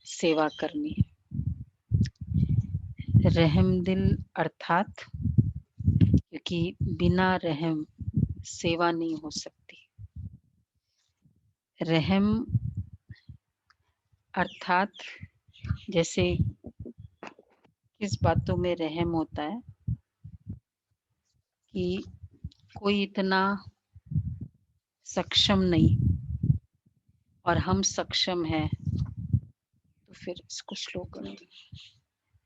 सेवा करनी है। रहमदिल अर्थात क्योंकि बिना रहम सेवा नहीं हो सकती। रहम अर्थात जैसे किस बातों में रहम होता है कि कोई इतना सक्षम नहीं और हम सक्षम हैं, तो फिर इसको स्लोगन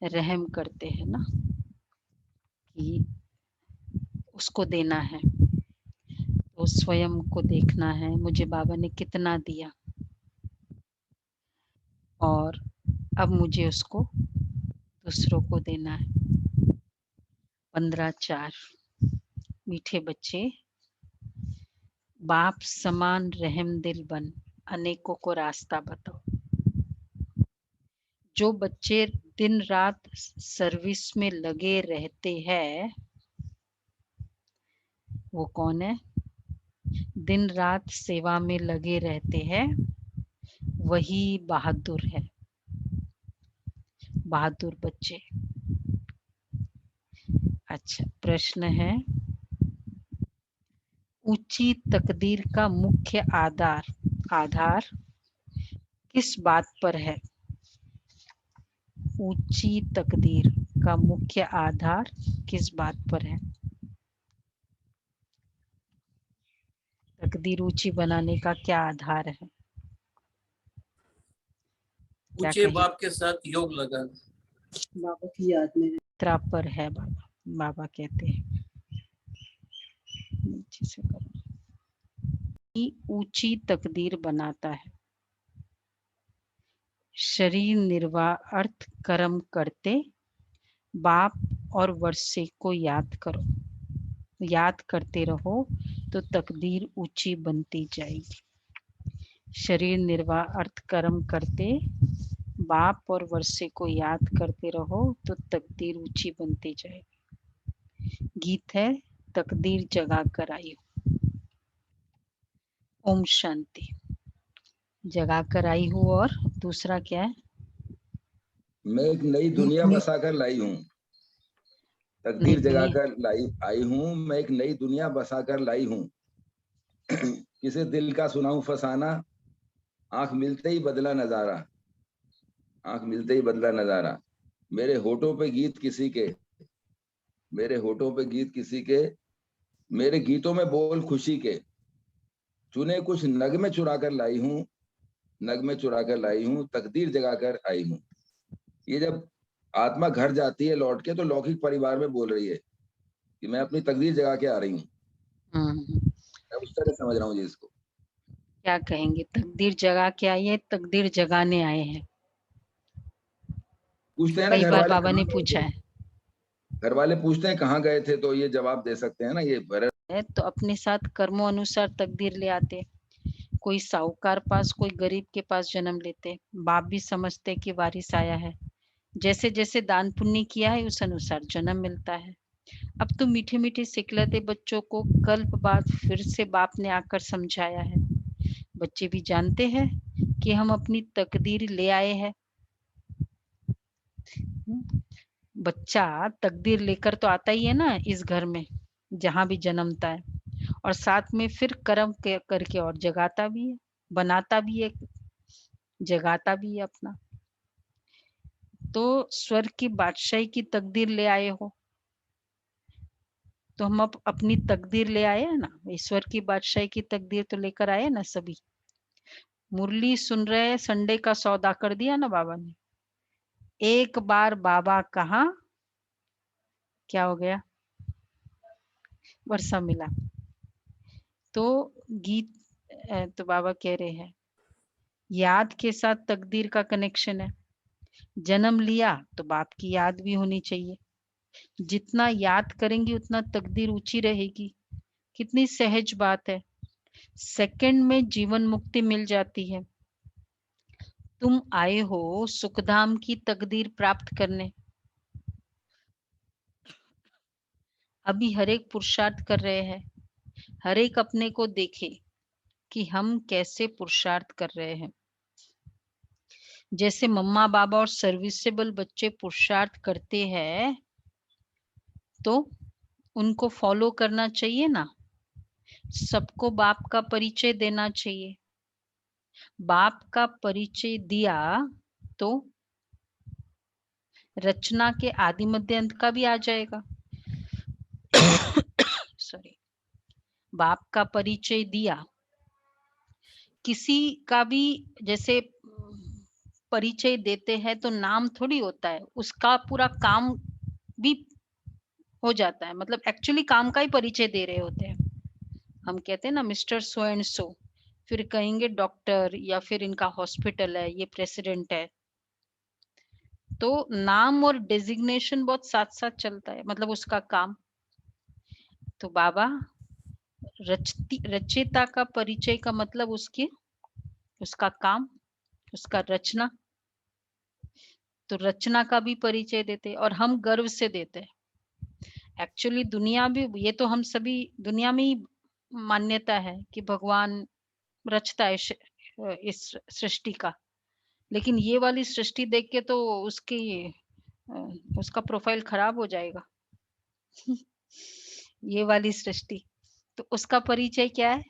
रहम करते हैं ना, कि उसको देना है तो स्वयं को देखना है, मुझे बाबा ने कितना दिया और अब मुझे उसको दूसरों को देना है। 15:4 मीठे बच्चे, बाप समान रहम दिल बन, अनेकों को रास्ता बताओ। जो बच्चे दिन रात सर्विस में लगे रहते हैं, वो कौन है? दिन रात सेवा में लगे रहते हैं, वही बहादुर है, बहादुर बच्चे। अच्छा, प्रश्न है, ऊंची तकदीर का मुख्य आधार किस बात पर है? ऊंची तकदीर का मुख्य आधार किस बात पर है? तकदीर ऊंची बनाने का क्या आधार है? ऊंचे बाप के साथ योग लगाना, बाबा की याद में यात्रा पर है। बाबा कहते हैं नीचे से करो। ऊंची तकदीर बनाता है। शरीर निर्वाह अर्थ कर्म करते बाप और वर्षे को याद करो, याद करते रहो तो तकदीर ऊंची बनती जाएगी। शरीर निर्वाह अर्थ कर्म करते बाप और वर्षे को याद करते रहो तो तकदीर ऊंची बनती जाएगी। गीत है, तकदीर जगा कर आई हूँ। ओम शांति। जगा कर आई हूँ और दूसरा क्या है? मैं एक नई दुनिया बसाकर लाई हूँ। तकदीर जगाकर आई हूँ, मैं एक नई दुनिया बसाकर लाई हूँ। किसे दिल का सुनाऊं फसाना, आंख मिलते ही बदला नजारा, आंख मिलते ही बदला नजारा। मेरे होठों पे गीत किसी के, मेरे होठों पे गीत किसी के, मेरे गीतों में बोल खुशी के। चुने कुछ नगमे चुरा कर लाई हूँ, नगमे चुरा कर लाई हूँ, तकदीर जगाकर आई हूँ। ये जब आत्मा घर जाती है लौट के, तो लौकिक परिवार में बोल रही है कि मैं अपनी तकदीर जगा के आ रही हूँ। मैं उस तरह समझ रहा हूँ जी इसको। क्या कहेंगे? तकदीर जगा के आई है, तकदीर जगाने आए हैं। पूछते हैं ना कई घर बार वाले, बाबा ने पूछा है। घर वाले पूछते हैं कहाँ गए थे, तो ये जवाब दे सकते हैं ना, ये तो अपने साथ कर्मों अनुसार तकदीर ले आते। कोई साहूकार पास, कोई गरीब के पास जन्म लेते। बाप भी समझते कि वारिस आया है, जैसे जैसे दान पुण्य किया है उस अनुसार जन्म मिलता है। अब तो मीठे मीठे सिखलते बच्चों को कल्प बाद फिर से बाप ने आकर समझाया है। बच्चे भी जानते हैं कि हम अपनी तकदीर ले आए हैं। बच्चा तकदीर लेकर तो आता ही है ना इस घर में, जहां भी जन्मता है, और साथ में फिर कर्म करके और जगाता भी है, बनाता भी है, जगाता भी है अपना। तो स्वर्ग की बादशाही की तकदीर ले आए हो, तो हम अब अपनी तकदीर ले आए हैं ना। ईश्वर की बादशाही की तकदीर तो लेकर आए ना सभी। मुरली सुन रहे, संडे का सौदा कर दिया ना बाबा ने। एक बार बाबा कहा, क्या हो गया? वर्षा मिला। तो गीत तो बाबा कह रहे हैं याद के साथ तकदीर का कनेक्शन है। जन्म लिया तो बाप की याद भी होनी चाहिए। जितना याद करेंगी उतना तकदीर ऊंची रहेगी। कितनी सहज बात है, सेकंड में जीवन मुक्ति मिल जाती है। तुम आए हो सुखधाम की तकदीर प्राप्त करने। अभी हर एक पुरुषार्थ कर रहे हैं, हर एक अपने को देखे कि हम कैसे पुरुषार्थ कर रहे हैं। जैसे मम्मा बाबा और सर्विसेबल बच्चे पुरुषार्थ करते हैं तो उनको फॉलो करना चाहिए ना। सबको बाप का परिचय देना चाहिए। बाप का परिचय दिया तो रचना के आदि मध्य अंत का भी आ जाएगा। सॉरी, बाप का परिचय दिया, किसी का भी जैसे परिचय देते हैं तो नाम थोड़ी होता है, उसका पूरा काम भी हो जाता है। मतलब एक्चुअली काम का ही परिचय दे रहे होते हैं। हम कहते हैं ना मिस्टर सो एंड सो, फिर कहेंगे डॉक्टर, या फिर इनका हॉस्पिटल है, ये प्रेसिडेंट है। तो नाम और डेजिग्नेशन बहुत साथ साथ चलता है, मतलब उसका काम। तो बाबा रचयिता का परिचय का मतलब उसका काम, उसका रचना। तो रचना का भी परिचय देते और हम गर्व से देते हैं। एक्चुअली दुनिया भी, ये तो हम सभी दुनिया में ही मान्यता है कि भगवान रचता है इस सृष्टि का, लेकिन ये वाली सृष्टि देख के तो उसका प्रोफाइल खराब हो जाएगा। ये वाली सृष्टि, तो उसका परिचय क्या है?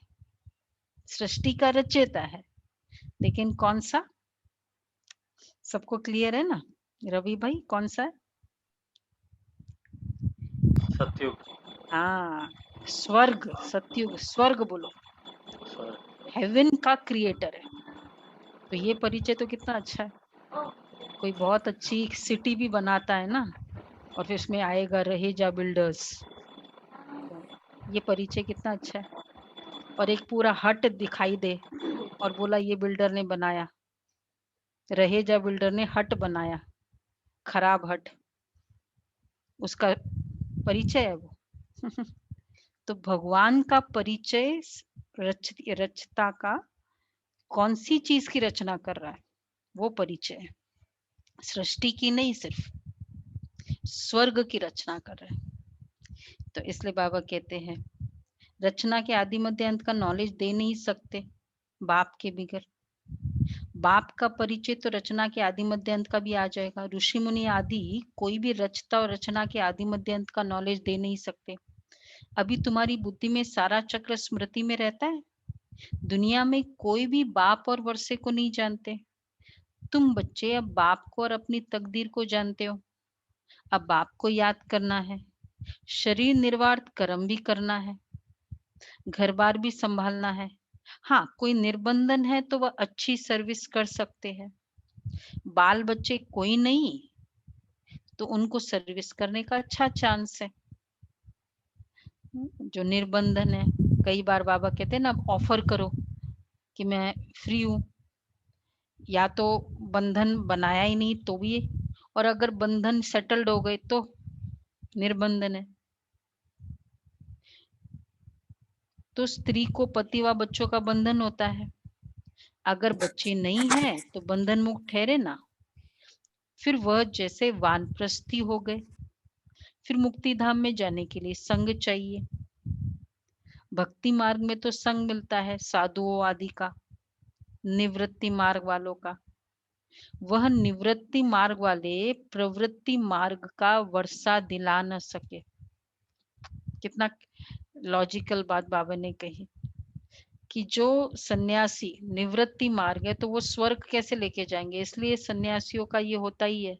सृष्टि का रचयिता है, लेकिन कौन सा? सबको क्लियर है ना? रवि भाई कौन सा है? सतयुग। हाँ, स्वर्ग, सतयुग, स्वर्ग बोलो, हेवन का क्रिएटर है। तो ये परिचय तो कितना अच्छा है। कोई बहुत अच्छी सिटी भी बनाता है ना, और फिर उसमें आएगा रहेजा बिल्डर्स, तो ये परिचय कितना अच्छा है। और एक पूरा हट दिखाई दे और बोला ये बिल्डर ने बनाया, रहेजा बिल्डर ने हट बनाया, खराब हट, उसका परिचय है वो। तो भगवान का परिचय रचता का कौन सी चीज की रचना कर रहा है, वो परिचय है। सृष्टि की नहीं, सिर्फ स्वर्ग की रचना कर रहा है। तो इसलिए बाबा कहते हैं रचना के आदि मध्य अंत का नॉलेज दे नहीं सकते बाप के बिगर। बाप का परिचय तो रचना के आदि मध्य अंत का भी आ जाएगा। ऋषि मुनि आदि कोई भी रचता और रचना के आदि मध्य अंत का नॉलेज दे नहीं सकते। अभी तुम्हारी बुद्धि में सारा चक्र स्मृति में रहता है। दुनिया में कोई भी बाप और वर्षे को नहीं जानते। तुम बच्चे अब बाप को और अपनी तकदीर को जानते हो। अब बाप को याद करना है, शरीर निर्वार्थ कर्म भी करना है, घर बार भी संभालना है। हाँ, कोई निर्बंधन है तो वह अच्छी सर्विस कर सकते हैं। बाल बच्चे कोई नहीं तो उनको सर्विस करने का अच्छा चांस है। जो निर्बंधन है, कई बार बाबा कहते हैं ना ऑफर करो कि मैं फ्री हूँ, या तो बंधन बनाया ही नहीं तो भी, और अगर बंधन सेटल्ड हो गए तो निर्बंधन है। तो स्त्री को पति व बच्चों का बंधन होता है। अगर बच्चे नहीं है तो बंधन मुक्त ठहरे ना, फिर वह जैसे वानप्रस्थी हो गए। फिर मुक्ति धाम में जाने के लिए संग चाहिए। भक्ति मार्ग में तो संग मिलता है साधुओं आदि का, निवृत्ति मार्ग वालों का। वह निवृत्ति मार्ग वाले प्रवृत्ति मार्ग का वर्षा दिला न सके। कितना लॉजिकल बात बाबा ने कही कि जो सन्यासी निवृत्ति मार्ग है तो वो स्वर्ग कैसे लेके जाएंगे। इसलिए सन्यासियों का ये होता ही है,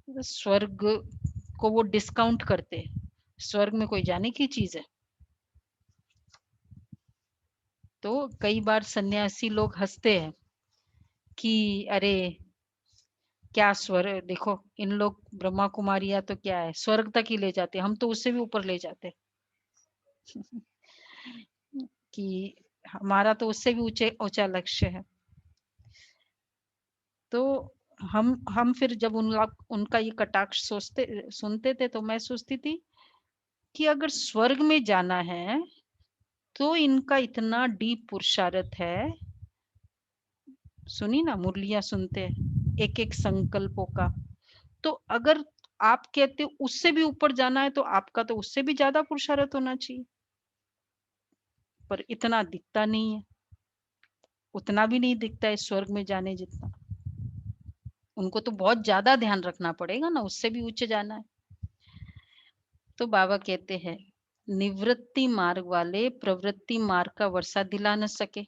स्वर्ग को वो डिस्काउंट करते हैं। स्वर्ग में कोई जाने की चीज है। तो कई बार सन्यासी लोग हंसते हैं कि अरे क्या स्वर्ग, देखो इन लोग ब्रह्मा कुमारियां तो क्या है, स्वर्ग तक ही ले जाते, हम तो उससे भी ऊपर ले जाते। कि हमारा तो उससे भी ऊंचा लक्ष्य है। तो हम फिर जब उनका ये कटाक्ष सुनते थे तो मैं सोचती थी कि अगर स्वर्ग में जाना है तो इनका इतना डीप पुरुषार्थ है। सुनी ना, मुरलियां सुनते हैं एक एक संकल्पों का। तो अगर आप कहते उससे भी ऊपर जाना है तो आपका तो उससे भी ज्यादा पुरुषार्थ होना चाहिए, पर इतना दिखता नहीं है, उतना भी नहीं दिखता है स्वर्ग में जाने जितना। उनको तो बहुत ज्यादा ध्यान रखना पड़ेगा ना, उससे भी ऊंचे जाना है। तो बाबा कहते हैं निवृत्ति मार्ग वाले प्रवृत्ति मार्ग का वर्षा दिला न सके,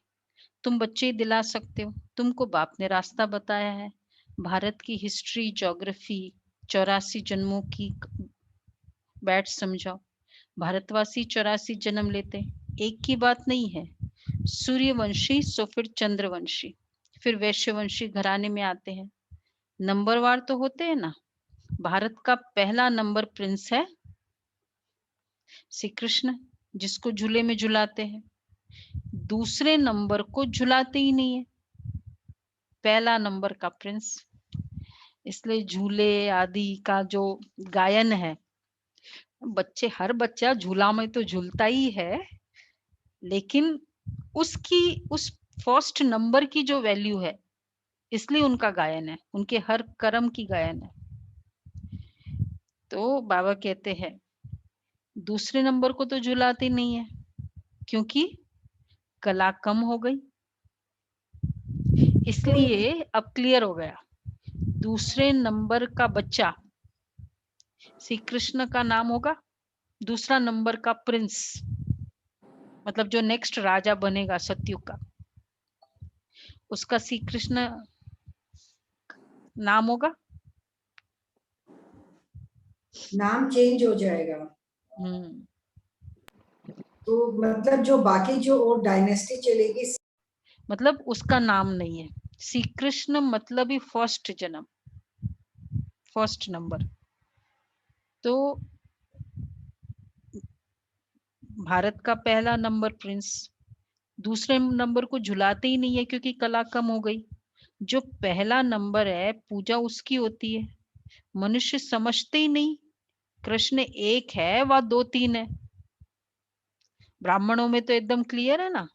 तुम बच्चे ही दिला सकते हो। तुमको बाप ने रास्ता बताया है। भारत की हिस्ट्री ज्योग्राफी 84 जन्मों की बैठ समझाओ। भारतवासी 84 जन्म लेते, एक की बात नहीं है। सूर्यवंशी सो फिर चंद्रवंशी, फिर वैश्यवंशी घराने में आते हैं। नंबरवार तो होते हैं ना। भारत का पहला नंबर प्रिंस है श्री कृष्ण, जिसको झूले में झुलाते हैं। दूसरे नंबर को झुलाते ही नहीं है, पहला नंबर का प्रिंस। इसलिए झूले आदि का जो गायन है, बच्चे हर बच्चा झूला में तो झूलता ही है, लेकिन उसकी उस फर्स्ट नंबर की जो वैल्यू है, इसलिए उनका गायन है, उनके हर कर्म की गायन है। तो बाबा कहते हैं दूसरे नंबर को तो झुलाते नहीं है, क्योंकि कला कम हो गई। इसलिए अब क्लियर हो गया, दूसरे नंबर का बच्चा श्री कृष्ण का नाम होगा, दूसरा नंबर का प्रिंस मतलब जो नेक्स्ट राजा बनेगा सतयुग का, उसका श्री कृष्ण नाम होगा। नाम चेंज हो जाएगा। तो मतलब जो बाकी जो और डायनेस्टी चलेगी, मतलब उसका नाम नहीं है। श्री कृष्ण मतलब ही फर्स्ट जन्म, फर्स्ट नंबर। तो भारत का पहला नंबर प्रिंस, दूसरे नंबर को झुलाते ही नहीं है क्योंकि कला कम हो गई। जो पहला नंबर है पूजा उसकी होती है। मनुष्य समझते ही नहीं कृष्ण एक है व 2-3 है। ब्राह्मणों में तो एकदम क्लियर है ना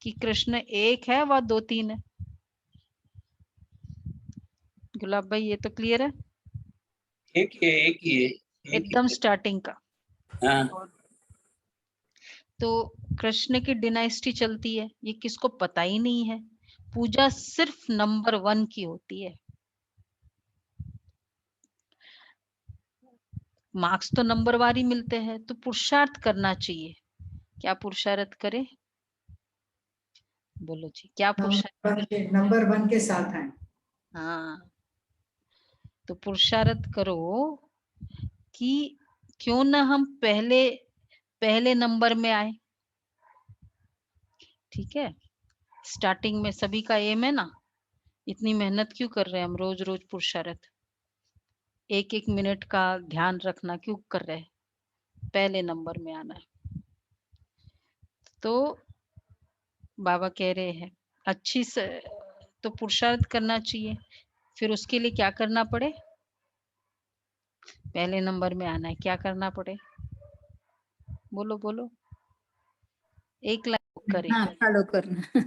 कि कृष्ण एक है व 2-3 है। गुलाब भाई ये तो क्लियर है, एक ही है, एक ही है, एकदम स्टार्टिंग का। हाँ। तो कृष्ण की डिनाइस्टी चलती है, ये किसको पता ही नहीं है। पूजा सिर्फ नंबर 1 की होती है। मार्क्स तो नंबर वार ही मिलते हैं, तो पुरुषार्थ करना चाहिए। क्या पुरुषार्थ करे, बोलो जी, क्या पुरुषार्थ? नंबर 1 के साथ है। हाँ, तो पुरुषार्थ करो कि क्यों ना हम पहले नंबर में आए। ठीक है, स्टार्टिंग में सभी का एम है ना, इतनी मेहनत क्यों कर रहे हैं हम रोज रोज पुरुषार्थ, एक एक मिनट का ध्यान रखना क्यों कर रहे हैं, पहले नंबर में आना है। तो बाबा कह रहे हैं अच्छी से तो पुरुषार्थ करना चाहिए, फिर उसके लिए क्या करना पड़े, पहले नंबर में आना है, क्या करना पड़े, बोलो बोलो, एक लाइन करे। हाँ, फॉलो करना।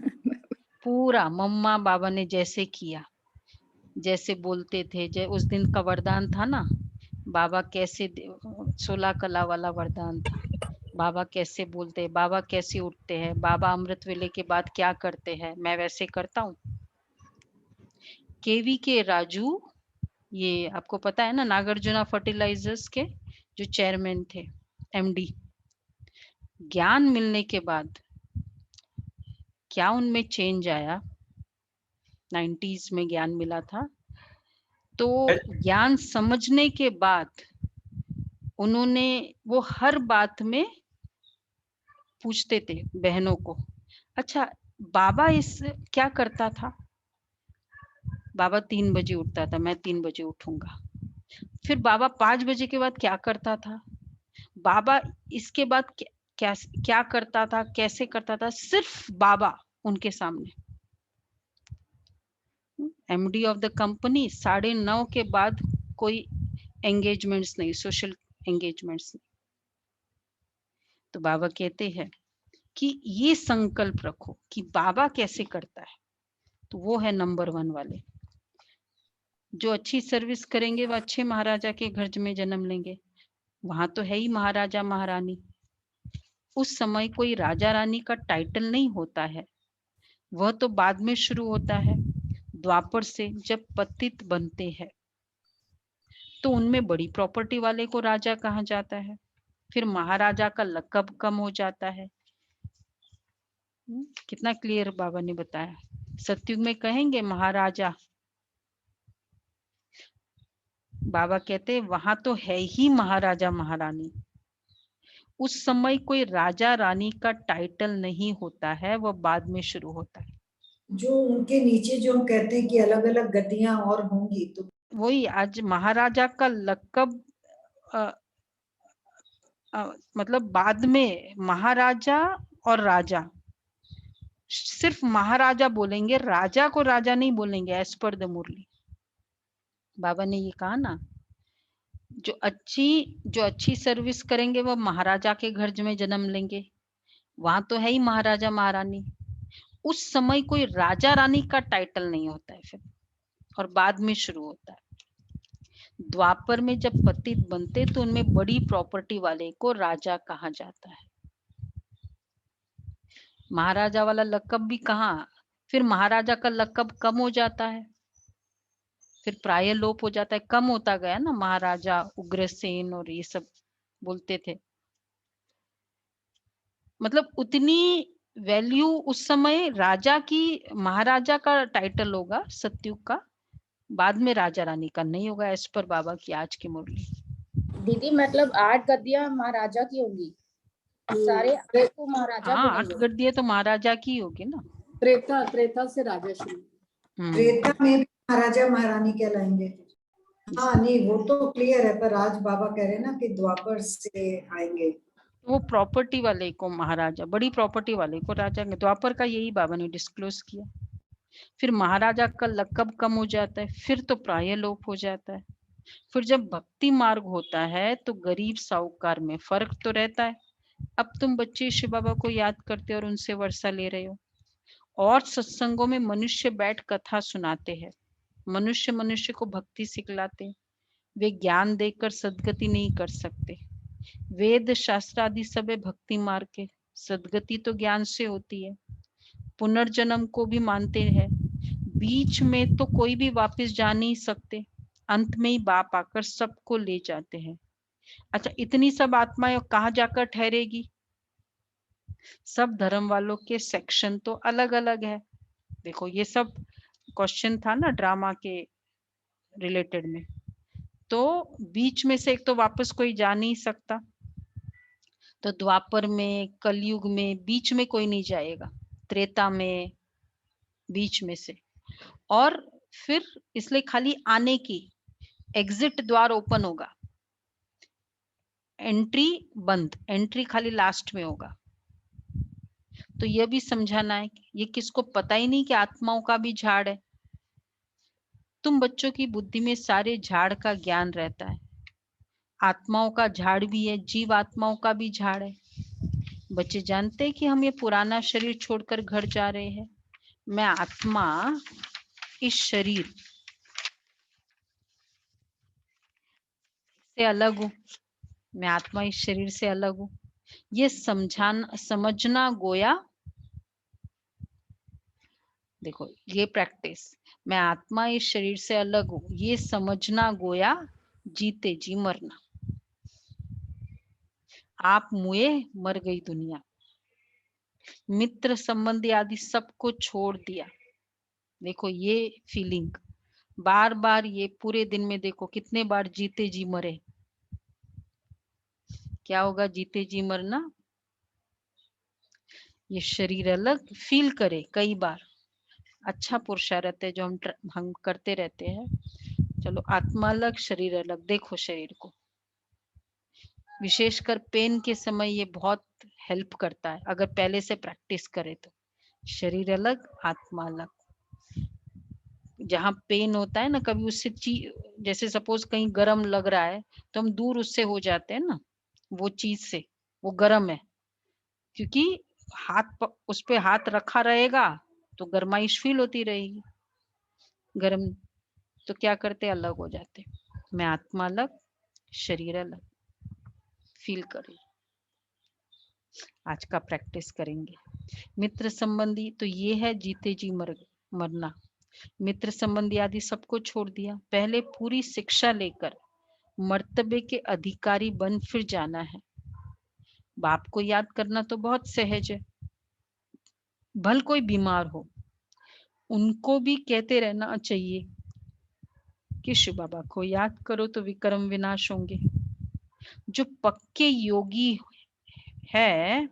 पूरा मम्मा बाबा ने जैसे किया, जैसे बोलते थे, उस दिन का वरदान था ना, बाबा कैसे 16 कला वाला वरदान था। बाबा कैसे बोलते हैं, बाबा कैसे उठते हैं, बाबा अमृत वेले के बाद क्या करते हैं, मैं वैसे करता हूँ। केवी के राजू, ये आपको पता है ना, नागार्जुना फर्टिलाइजर्स के जो चेयरमैन थे, एमडी, ज्ञान मिलने के बाद क्या उनमें चेंज आया, 90s में ज्ञान मिला था, तो ज्ञान समझने के बाद उन्होंने वो हर बात में पूछते थे बहनों को, अच्छा बाबा इस क्या करता था, बाबा 3 बजे उठता था, मैं 3 बजे उठूंगा। फिर बाबा 5 बजे के बाद क्या करता था, बाबा इसके बाद क्या करता था, कैसे करता था, सिर्फ बाबा उनके सामने। एमडी ऑफ द कंपनी, 9:30 के बाद कोई एंगेजमेंट्स नहीं, सोशल एंगेजमेंट्स नहीं। तो बाबा कहते हैं कि ये संकल्प रखो कि बाबा कैसे करता है, तो वो है नंबर 1 वाले। जो अच्छी सर्विस करेंगे वो अच्छे महाराजा के घर में जन्म लेंगे, वहां तो है ही महाराजा महारानी। उस समय कोई राजा रानी का टाइटल नहीं होता है, वह तो बाद में शुरू होता है। द्वापर से जब पतित बनते हैं तो उनमें बड़ी प्रॉपर्टी वाले को राजा कहा जाता है, फिर महाराजा का लक़ब कम हो जाता है। कितना क्लियर बाबा ने बताया। सतयुग में कहेंगे महाराजा, बाबा कहते वहां तो है ही महाराजा महारानी। उस समय कोई राजा रानी का टाइटल नहीं होता है, वह बाद में शुरू होता है। जो उनके नीचे जो हम कहते हैं कि अलग अलग गद्दियां और होंगी, तो वही आज महाराजा का लक़ब मतलब बाद में महाराजा और राजा, सिर्फ महाराजा बोलेंगे, राजा को राजा नहीं बोलेंगे एज पर द मुरली। बाबा ने ये कहा ना, जो अच्छी सर्विस करेंगे वो महाराजा के घर में जन्म लेंगे, वहां तो है ही महाराजा महारानी। उस समय कोई राजा रानी का टाइटल नहीं होता है फिर, और बाद में शुरू होता है। द्वापर में जब पतित बनते तो उनमें बड़ी प्रॉपर्टी वाले को राजा कहा जाता है। महाराजा वाला लक़ब भी कहाँ, फिर महाराजा का लक़ब कम हो जाता है, फिर प्राय लोप हो जाता है, कम होता गया ना। महाराजा उग्रसेन और ये सब बोलते थे, मतलब उतनी वैल्यू उस समय राजा की, महाराजा का टाइटल होगा सतयुग का, बाद में राजा रानी का नहीं होगा एज पर बाबा की आज की मुरली। दीदी मतलब 8 गद्दियां महाराजा की होंगी, सारे 8 को महाराजा हाँ, 8 बोलेंगे। गद्दियां तो महाराजा की होगी ना। त्रेता से राजा शुरू। त्रेता में भी महाराजा महारानी कहलाएंगे। हाँ नहीं, वो तो क्लियर है, पर आज बाबा कह रहे हैं ना कि द्वापर से आएंगे। वो प्रॉपर्टी वाले को महाराजा, बड़ी प्रॉपर्टी वाले को राजा। द्वापर का यही बाबा ने डिस्क्लोज किया। फिर महाराजा का लक़ब कम हो जाता है, फिर तो प्राय लोप हो जाता है। फिर जब भक्ति मार्ग होता है तो गरीब साहूकार में फर्क तो रहता है। अब तुम बच्चे शिव बाबा को याद करते और उनसे वर्षा ले रहे हो, और सत्संगों में मनुष्य बैठ कथा सुनाते हैं, मनुष्य को भक्ति सिखलाते, वे ज्ञान देकर सदगति नहीं कर सकते। वेद शास्त्र आदि सब भक्ति मार्ग के, सदगति तो ज्ञान से होती है। पुनर्जन्म को भी मानते हैं, बीच में तो कोई भी वापस जा नहीं सकते, अंत में ही बाप आकर सबको ले जाते हैं। अच्छा, इतनी सब आत्माएं कहाँ जाकर ठहरेगी? सब धर्म वालों के सेक्शन तो अलग अलग है। देखो ये सब क्वेश्चन था ना ड्रामा के रिलेटेड में, तो बीच में से एक तो वापस कोई जा नहीं सकता, तो द्वापर में, कलयुग में बीच में कोई नहीं जाएगा, त्रेता में बीच में से, और फिर इसलिए खाली आने की एग्जिट द्वार ओपन होगा, एंट्री बंद, एंट्री खाली लास्ट में होगा। तो यह भी समझाना है, ये किसको पता ही नहीं कि आत्माओं का भी झाड़ है। तुम बच्चों की बुद्धि में सारे झाड़ का ज्ञान रहता है, आत्माओं का झाड़ भी है, जीव आत्माओं का भी झाड़ है। बच्चे जानते हैं कि हम ये पुराना शरीर छोड़कर घर जा रहे हैं। मैं आत्मा इस शरीर से अलग हूँ, मैं आत्मा इस शरीर से अलग हूँ, ये समझना गोया, देखो ये प्रैक्टिस, मैं आत्मा इस शरीर से अलग हूँ, ये समझना गोया जीते जी मरना। आप मुए मर गई दुनिया, मित्र संबंधी आदि सबको छोड़ दिया। देखो ये फीलिंग बार बार, ये पूरे दिन में देखो कितने बार जीते जी मरे। क्या होगा जीते जी मरना? ये शरीर अलग फील करे कई बार, अच्छा पुरुषार्थ है जो हम करते रहते हैं। चलो आत्मा अलग शरीर अलग, देखो शरीर को विशेषकर पेन के समय ये बहुत हेल्प करता है, अगर पहले से प्रैक्टिस करे तो। शरीर अलग आत्मा अलग, जहाँ पेन होता है ना, कभी उससे जैसे सपोज कहीं गर्म लग रहा है तो हम दूर उससे हो जाते हैं ना, वो चीज से, वो गर्म है, क्योंकि उस पे हाथ रखा रहेगा तो गर्माइश फील होती रहेगी, गर्म, तो क्या करते अलग हो जाते। मैं आत्मा अलग शरीर अलग, फील करें। आज का प्रैक्टिस करेंगे। मित्र संबंधी तो ये है जीते जी मरना, मित्र संबंधी आदि सबको छोड़ दिया। पहले पूरी शिक्षा लेकर मर्तबे के अधिकारी बन फिर जाना है। बाप को याद करना तो बहुत सहज है। भल कोई बीमार हो, उनको भी कहते रहना चाहिए कि शिव बाबा को याद करो तो विक्रम विनाश होंगे। जो पक्के योगी है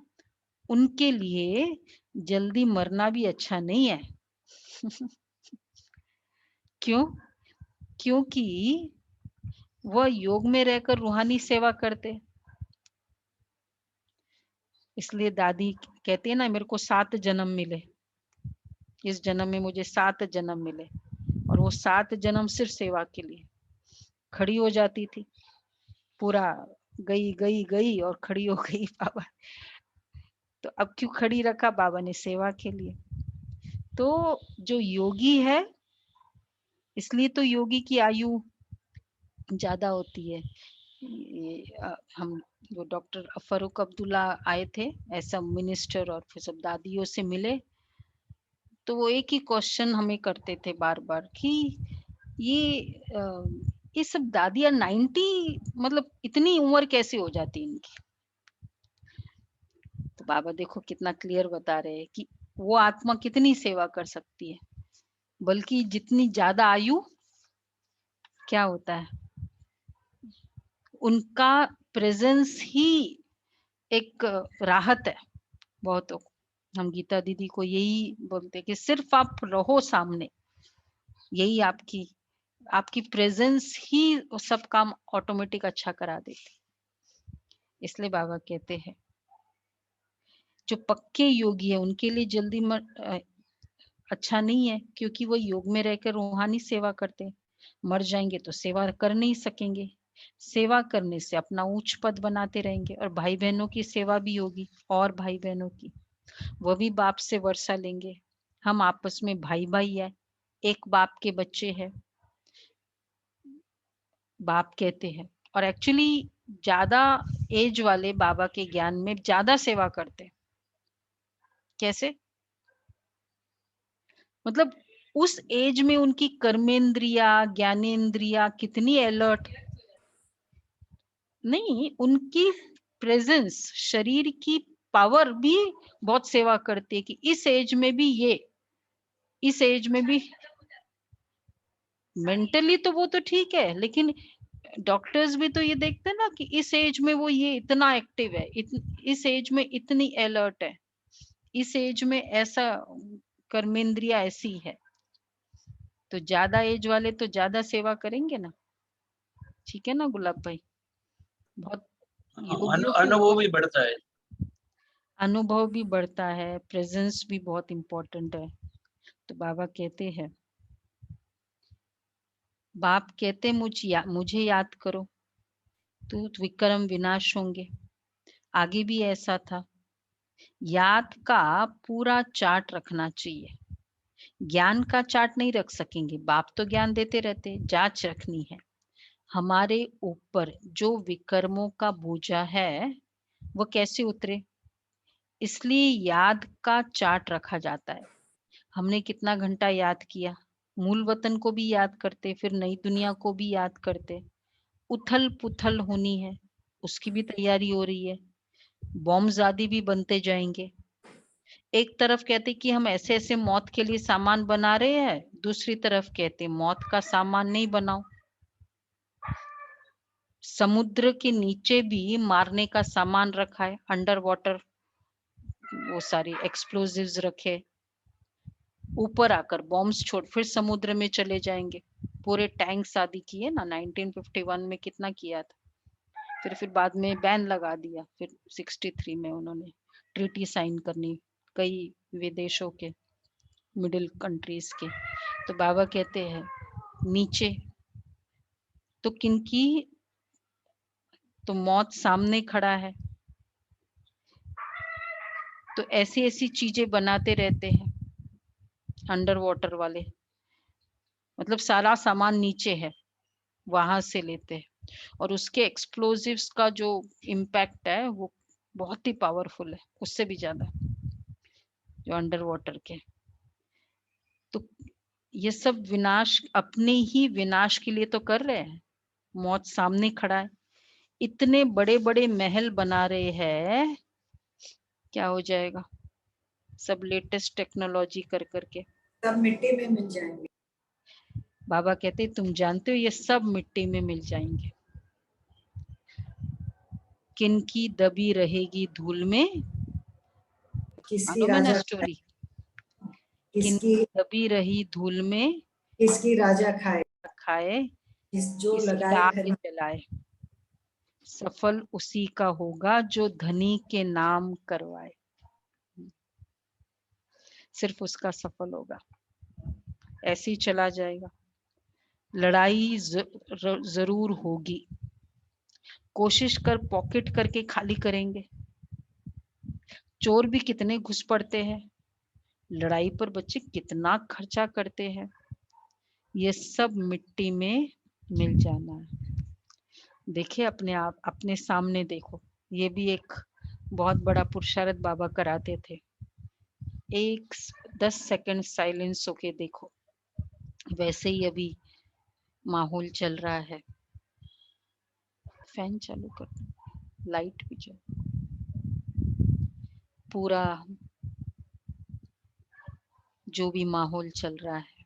उनके लिए जल्दी मरना भी अच्छा नहीं है। क्यों? क्योंकि वह योग में रहकर रूहानी सेवा करते। इसलिए दादी कहती है ना, मेरे को 7 जन्म मिले, इस जन्म में मुझे 7 जन्म मिले, और वो 7 जन्म सिर्फ सेवा के लिए। खड़ी हो जाती थी, पूरा गई गई गई और खड़ी हो गई बाबा। तो अब क्यों खड़ी रखा? बाबा ने सेवा के लिए। तो जो योगी है, इसलिए तो योगी की आयु ज्यादा होती है। हम जो डॉक्टर फरूक अब्दुल्ला आए थे, ऐसा मिनिस्टर, और फिर सब दादियों से मिले, तो वो एक ही क्वेश्चन हमें करते थे बार बार कि ये सब दादियां 90, मतलब इतनी उम्र कैसे हो जाती इनकी? तो बाबा देखो कितना क्लियर बता रहे हैं कि वो आत्मा कितनी सेवा कर सकती है, बल्कि जितनी ज्यादा आयु क्या होता है, उनका प्रेजेंस ही एक राहत है बहुतों को। हम गीता दीदी को यही बोलते हैं कि सिर्फ आप रहो सामने, यही आपकी प्रेजेंस ही सब काम ऑटोमेटिक अच्छा करा देती। इसलिए बाबा कहते हैं जो पक्के योगी है उनके लिए जल्दी अच्छा नहीं है, क्योंकि वो योग में रहकर रूहानी सेवा करते हैं। मर जाएंगे तो सेवा कर नहीं सकेंगे। सेवा करने से अपना ऊंच पद बनाते रहेंगे, और भाई बहनों की सेवा भी होगी, और भाई बहनों की वो भी बाप से वर्षा लेंगे। हम आपस में भाई भाई है, एक बाप के बच्चे हैं, बाप कहते हैं। और एक्चुअली ज्यादा एज वाले बाबा के ज्ञान में ज्यादा सेवा करते हैं। कैसे? मतलब उस एज में उनकी कर्मेंद्रिया, ज्ञानेंद्रिया कितनी अलर्ट, नहीं, उनकी प्रेजेंस, शरीर की पावर भी बहुत सेवा करती है कि इस एज में भी इस एज में भी मेंटली तो वो तो ठीक है, लेकिन डॉक्टर्स भी तो ये देखते हैं ना कि इस एज में वो ये इतना एक्टिव है, इस एज में इतनी अलर्ट है, इस एज में ऐसा कर्मेंद्रिया ऐसी है। तो ज्यादा एज वाले तो ज्यादा सेवा करेंगे ना। ठीक है ना गुलाब भाई? बहुत योगियों के अनुभव भी बढ़ता है। अनुभव भी बढ़ता है, प्रेजेंस भी बहुत इंपॉर्टेंट है। तो बाबा कहते हैं, बाप कहते मुझे याद करो तो विक्रम विनाश होंगे। आगे भी ऐसा था। याद का पूरा चार्ट रखना चाहिए। ज्ञान का चार्ट नहीं रख सकेंगे, बाप तो ज्ञान देते रहते, जांच रखनी है। हमारे ऊपर जो विकर्मों का बोझा है वो कैसे उतरे, इसलिए याद का चार्ट रखा जाता है। हमने कितना घंटा याद किया, मूल वतन को भी याद करते, फिर नई दुनिया को भी याद करते। उथल पुथल होनी है, उसकी भी तैयारी हो रही है। बॉम्ब आदि भी बनते जाएंगे। एक तरफ कहते कि हम ऐसे ऐसे मौत के लिए सामान बना रहे हैं, दूसरी तरफ कहते मौत का सामान नहीं बनाओ। समुद्र के नीचे भी मारने का सामान रखा है, अंडर वाटर वो सारी एक्सप्लोजिव्स रखे। ऊपर आकर बॉम्ब्स छोड़ फिर समुद्र में चले जाएंगे। पूरे टैंक्स आदि किए ना, 1951 में कितना किया था। फिर बाद में बैन लगा दिया। फिर 63 में उन्होंने ट्रीटी साइन करनी, कई विदेशों के, मिडिल कंट्रीज के। तो बाबा कहते हैं नीचे तो किनकी, तो मौत सामने खड़ा है। तो ऐसी ऐसी चीजें बनाते रहते हैं अंडर वाटर वाले, मतलब सारा सामान नीचे है, वहां से लेते हैं। और उसके एक्सप्लोजिव्स का जो इम्पैक्ट है वो बहुत ही पावरफुल है, उससे भी ज्यादा जो अंडर वाटर के। तो ये सब विनाश, अपने ही विनाश के लिए तो कर रहे हैं। मौत सामने खड़ा है, इतने बड़े बड़े महल बना रहे हैं, क्या हो जाएगा? सब लेटेस्ट टेक्नोलॉजी कर करके सब मिट्टी में मिल जाएंगे। बाबा कहते तुम जानते हो ये सब मिट्टी में मिल जाएंगे। किनकी दबी रहेगी धूल में, किसकी मालूम है ना राजा स्टोरी? किसकी दबी रही धूल में किसकी राजा खाए, खाए, जो किसकी लगाए आग घर में। जलाए, सफल उसी का होगा जो धनी के नाम करवाए। सिर्फ उसका सफल होगा, ऐसे ही चला जाएगा। लड़ाई जरूर होगी, कोशिश कर पॉकेट करके खाली करेंगे। चोर भी कितने घुस पड़ते हैं, लड़ाई पर बच्चे कितना खर्चा करते हैं। ये सब मिट्टी में मिल जाना है। देखिए अपने आप, अपने सामने देखो, ये भी एक बहुत बड़ा पुरुषार्थ बाबा कराते थे। 10 सेकंड साइलेंस होके देखो, वैसे ही अभी माहौल चल रहा है। फैन चालू कर दो, लाइट भी चल, पूरा जो भी माहौल चल रहा है,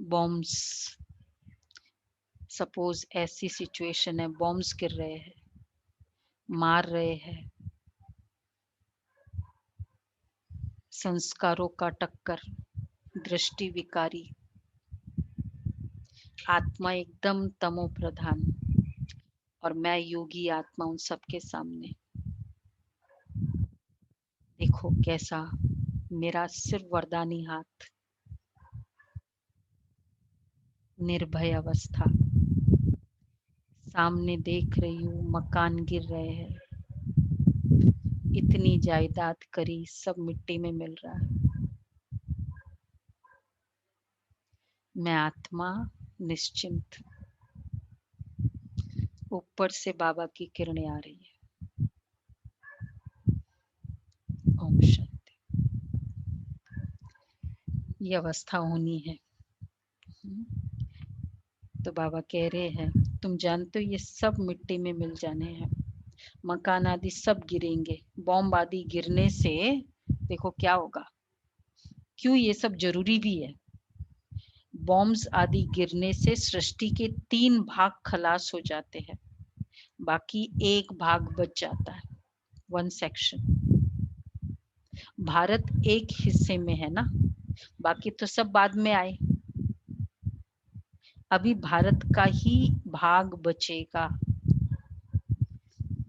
बॉम्ब्स, सपोज ऐसी सिचुएशन है, बॉम्ब्स गिर रहे हैं, मार रहे हैं, संस्कारों का टक्कर, दृष्टि विकारी, आत्मा एकदम तमो प्रधान, और मैं योगी आत्मा उन सबके सामने। देखो कैसा मेरा सिर्फ वरदानी हाथ, निर्भय अवस्था, सामने देख रही हूँ मकान गिर रहे हैं, इतनी जायदाद करी, सब मिट्टी में मिल रहा है। मैं आत्मा निश्चिंत, ऊपर से बाबा की किरणें आ रही है। ओम शांति। ये अवस्था होनी है। तो बाबा कह रहे हैं तुम जानते हो ये सब मिट्टी में मिल जाने हैं, मकान आदि सब गिरेंगे। बॉम्ब आदि गिरने से देखो क्या होगा, क्यों ये सब जरूरी भी है। बॉम्ब्स आदि गिरने से सृष्टि के 3 भाग खलास हो जाते हैं, बाकी 1 भाग बच जाता है, 1 सेक्शन। भारत एक हिस्से में है ना, बाकी तो सब बाद में आए। अभी भारत का ही भाग बचेगा।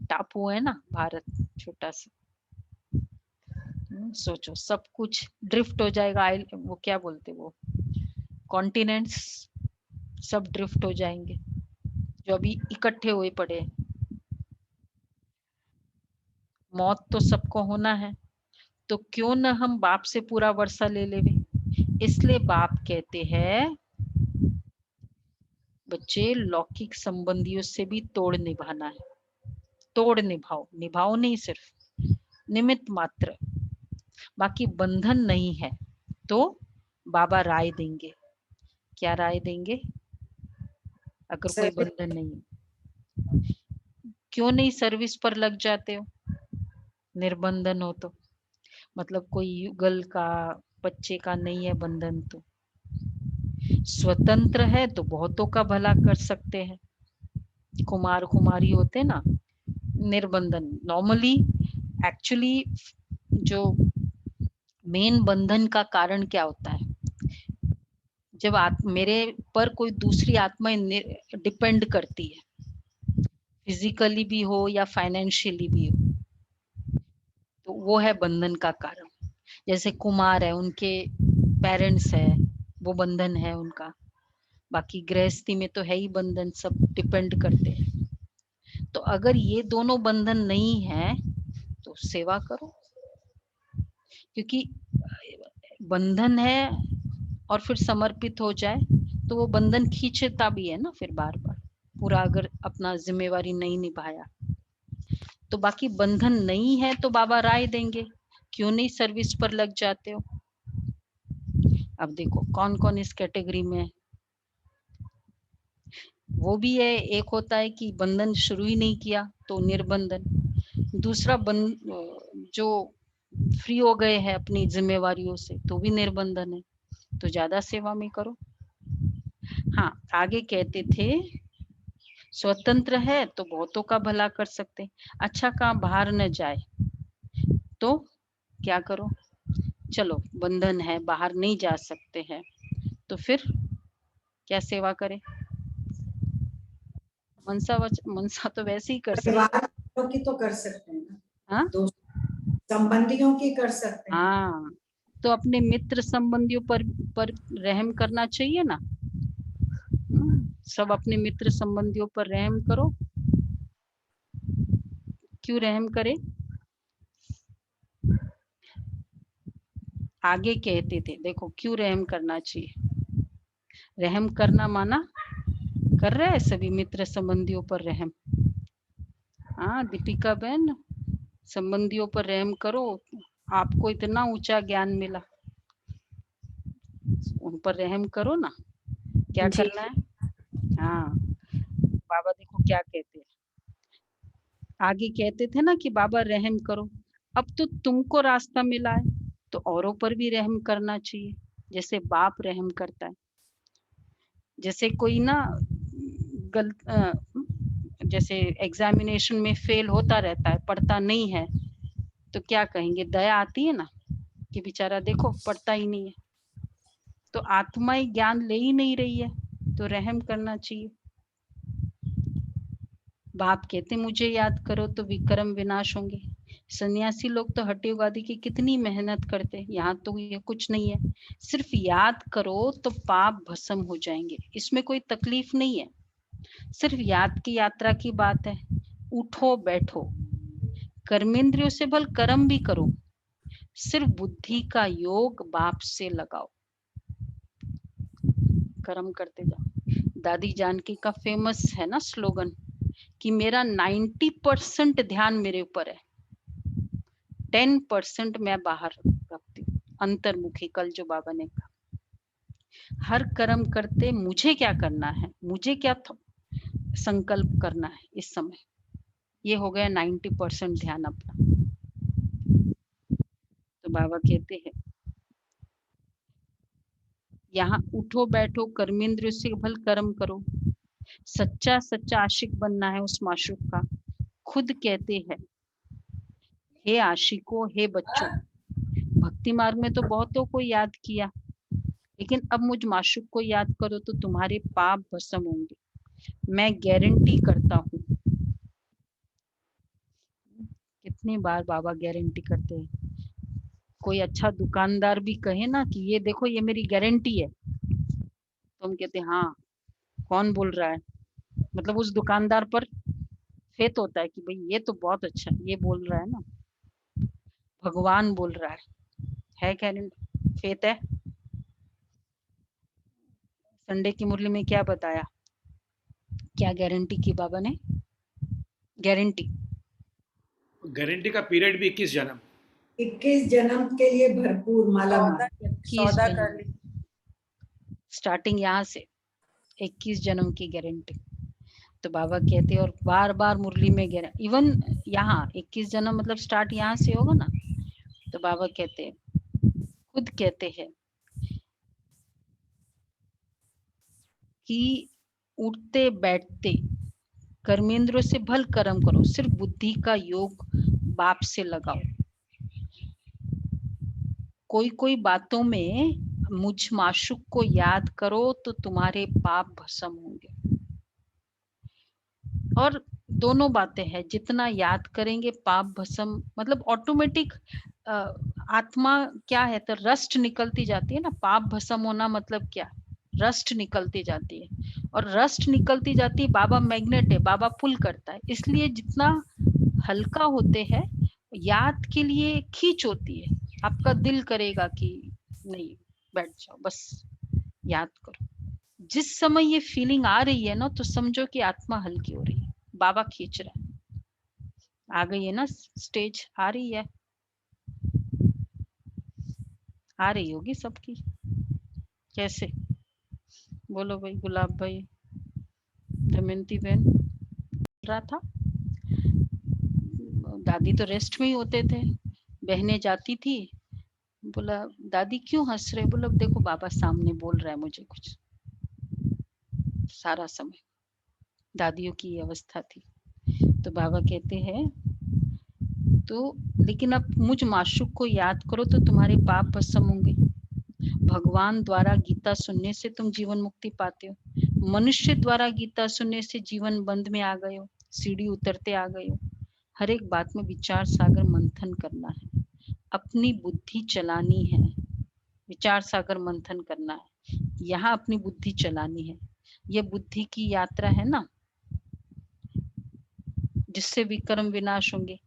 टापू है ना भारत, छोटा सा। सोचो सब कुछ ड्रिफ्ट हो जाएगा, वो क्या बोलते वो, कॉन्टिनेंट्स सब ड्रिफ्ट हो जाएंगे जो अभी इकट्ठे हुए पड़े हैं। मौत तो सबको होना है, तो क्यों न हम बाप से पूरा वर्षा ले लेवे। इसलिए बाप कहते हैं बच्चे लौकिक संबंधियों से भी तोड़ निभाना है। तोड़ निभाओ, निभाओ नहीं, सिर्फ निमित्त मात्र, बाकी बंधन नहीं है। तो बाबा राय देंगे, क्या राय देंगे? अगर कोई बंधन नहीं है, क्यों नहीं सर्विस पर लग जाते हो? निर्बंधन हो तो, मतलब कोई युगल का, बच्चे का नहीं है बंधन, तो स्वतंत्र है तो बहुतों का भला कर सकते हैं। कुमार कुमारी होते ना, निर्बंधन नॉर्मली, एक्चुअली जो मेन बंधन का कारण क्या होता है, जब मेरे पर कोई दूसरी आत्मा डिपेंड करती है, फिजिकली भी हो या फाइनेंशियली भी हो, तो वो है बंधन का कारण। जैसे कुमार है, उनके पेरेंट्स है, वो बंधन है उनका। बाकी गृहस्थी में तो है ही बंधन, सब डिपेंड करते हैं। तो अगर ये दोनों बंधन नहीं है तो सेवा करो, क्योंकि बंधन है और फिर समर्पित हो जाए तो वो बंधन खींचता भी है ना फिर बार बार, पूरा अगर अपना जिम्मेवारी नहीं निभाया तो। बाकी बंधन नहीं है तो बाबा राय देंगे, क्यों नहीं सर्विस पर लग जाते हो। अब देखो कौन कौन इस कैटेगरी में है। वो भी है, एक होता है कि बंधन शुरू ही नहीं किया तो निर्बंधन, दूसरा जो फ्री हो गए हैं अपनी जिम्मेवारियों से तो भी निर्बंधन है, तो ज्यादा सेवा में करो। हाँ, आगे कहते थे स्वतंत्र है तो बहुतों का भला कर सकते, अच्छा काम बाहर न जाए तो क्या करो, चलो बंधन है बाहर नहीं जा सकते हैं तो फिर क्या सेवा करें। मनसा तो वैसे ही कर सकते। परिवार वालों की तो कर सकते हैं ना, हाँ दोस्त संबंधियों की कर सकते हैं। हाँ, तो अपने मित्र संबंधियों पर रहम करना चाहिए ना। सब अपने मित्र संबंधियों पर रहम करो। क्यों रहम करे, आगे कहते थे देखो क्यों रहम करना चाहिए। रहम करना माना कर रहे हैं सभी मित्र संबंधियों पर रहम। हाँ दीपिका बहन, संबंधियों पर रहम करो, आपको इतना ऊंचा ज्ञान मिला, उन पर रहम करो ना। क्या जी। करना है। हाँ बाबा देखो क्या कहते हैं, आगे कहते थे ना कि बाबा रहम करो, अब तो तुमको रास्ता मिला है तो औरों पर भी रहम करना चाहिए, जैसे बाप रहम करता है। जैसे कोई ना जैसे एग्जामिनेशन में फेल होता रहता है, पढ़ता नहीं है, तो क्या कहेंगे, दया आती है ना कि बेचारा देखो पढ़ता ही नहीं है, तो आत्माएं ज्ञान ले ही नहीं रही है तो रहम करना चाहिए। बाप कहते मुझे याद करो तो विक्रम विनाश होंगे। सन्यासी लोग तो हट्टीवादी की कितनी मेहनत करते, यहाँ तो ये कुछ नहीं है, सिर्फ याद करो तो पाप भस्म हो जाएंगे, इसमें कोई तकलीफ नहीं है, सिर्फ याद की यात्रा की बात है। उठो बैठो, कर्मेंद्रियों से भल कर्म भी करो, सिर्फ बुद्धि का योग बाप से लगाओ, कर्म करते जाओ। दादी जानकी का फेमस है ना स्लोगन कि मेरा 90% ध्यान मेरे ऊपर है, 10% मैं बाहर रखती हूँ, अंतर्मुखी। कल जो बाबा ने कहा हर कर्म करते मुझे क्या करना है, मुझे क्या संकल्प करना है इस समय, ये हो गया 90% ध्यान अपना। तो बाबा कहते हैं यहाँ उठो बैठो कर्मेंद्र से भल कर्म करो, सच्चा सच्चा आशिक बनना है उस माशूक का। खुद कहते हैं हे आशिकों, हे बच्चों, भक्ति मार्ग में तो बहुतों को याद किया, लेकिन अब मुझ माशूक को याद करो तो तुम्हारे पाप भस्म होंगे, मैं गारंटी करता हूँ। कितनी बार बाबा गारंटी करते हैं, कोई अच्छा दुकानदार भी कहे ना कि ये देखो ये मेरी गारंटी है, तो हम कहते हैं हाँ कौन बोल रहा है, मतलब उस दुकानदार पर फेथ होता है कि भाई ये तो बहुत अच्छा ये बोल रहा है ना, भगवान बोल रहा है गारंटी, फेथ है। संडे की मुरली में क्या बताया, क्या गारंटी की बाबा ने, गारंटी गारंटी का पीरियड भी 21 जन्म, 21 जन्म के लिए भरपूर माला माल। सौदा कर ली। स्टार्टिंग यहाँ से 21 जन्म की गारंटी। तो बाबा कहते हैं और बार बार मुरली में गारंटी, इवन यहाँ 21 जन्म मतलब स्टार्ट यहाँ से होगा ना। तो बाबा कहते हैं, खुद कहते हैं कि उठते बैठते कर्मेंद्रों से भल कर्म करो, सिर्फ बुद्धि का योग बाप से लगाओ। कोई कोई बातों में मुझ माशुक को याद करो तो तुम्हारे पाप भस्म होंगे। और दोनों बातें हैं, जितना याद करेंगे पाप भस्म, मतलब ऑटोमेटिक आत्मा क्या है तो रस्ट निकलती जाती है ना, पाप भस्म होना मतलब क्या, रस्ट निकलती जाती है, और रस्ट निकलती जाती है, बाबा मैग्नेट है, बाबा पुल करता है, इसलिए जितना हल्का होते हैं याद के लिए खींच होती है, आपका दिल करेगा कि नहीं बैठ जाओ बस याद करो। जिस समय ये फीलिंग आ रही है ना तो समझो कि आत्मा हल्की हो रही है, बाबा खींच रहा है, आ गई है ना स्टेज, आ रही है, आ रही होगी सबकी। कैसे? बोलो भाई, गुलाब भाई, दमयंती बहन रहा था। दादी तो रेस्ट में ही होते थे, बहनें जाती थी। बोला दादी क्यों हंस रहे? बोला देखो बाबा सामने बोल रहा है मुझे कुछ। सारा समय दादियों की ये अवस्था थी। तो बाबा कहते हैं तो लेकिन अब मुझ माशूक को याद करो तो तुम्हारे पाप भस्म होंगे। भगवान द्वारा गीता सुनने से तुम जीवन मुक्ति पाते हो। मनुष्य द्वारा गीता सुनने से जीवन बंद में आ गए हो, सीढ़ी उतरते आ गए हो। हर एक बात में विचार सागर मंथन करना है, अपनी बुद्धि चलानी है। विचार सागर मंथन करना है, यहाँ अपनी बुद्धि चलानी है। यह बुद्धि की यात्रा है ना, जिससे विक्रम विनाश होंगे।